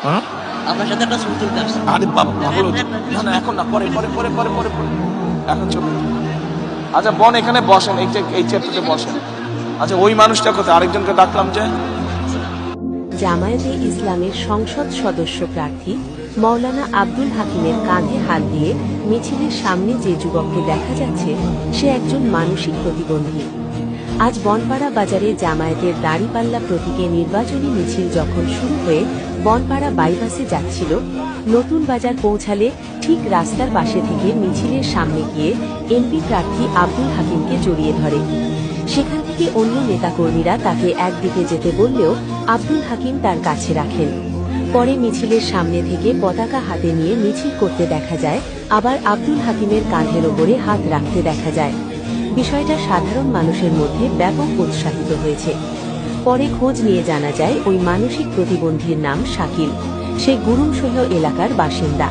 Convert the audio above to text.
হ্যাঁ আপনার সাথে একটা ছবি তুলতে আসছি। আরে বাবা ভালো না না এখন না পরে পরে পরে পরে পরে পরে এখন চলুন। আচ্ছা বোন এখানে বসেন, এই চেয়ারটাতে বসেন। আচ্ছা ওই মানুষটা কোথায়? আরেকজনকে ডাকলাম যে। জামায়াতে ইসলামের সংসদ সদস্য প্রার্থী মৌলানা আব্দুল হাকিমের কাঁধে হাত দিয়ে মিছিলের সামনে যে যুবককে দেখা যাচ্ছে সে একজন মানসিক প্রতিবন্ধী। আজ বনপাড়া বাজারে জামায়াতের দাড়িপাল্লা প্রতীকে নির্বাচনী মিছিল যখন শুরু হয়ে বনপাড়া বাইপাসে যাচ্ছিল, নতুন বাজার পৌঁছালে ঠিক রাস্তার পাশে থেকে মিছিলের সামনে গিয়ে এমপি প্রার্থী আব্দুল হাকিমকে জড়িয়ে ধরে। সেখান থেকে অন্য নেতাকর্মীরা তাকে একদিকে যেতে বললেও আব্দুল হাকিম তার কাছে রাখেন। পরে মিছিলের সামনে থেকে পতাকা হাতে নিয়ে মিছিল করতে দেখা যায়, আবার আব্দুল হাকিমের কাঁধের ওপরে হাত রাখতে দেখা যায়। বিষয়টা সাধারণ মানুষের মধ্যে ব্যাপক উৎসাহিত হয়েছে। পরে খোঁজ নিয়ে জানা যায় ওই মানসিক প্রতিবন্ধীর নাম শাকিল, সে গুরুমসহ এলাকার বাসিন্দা।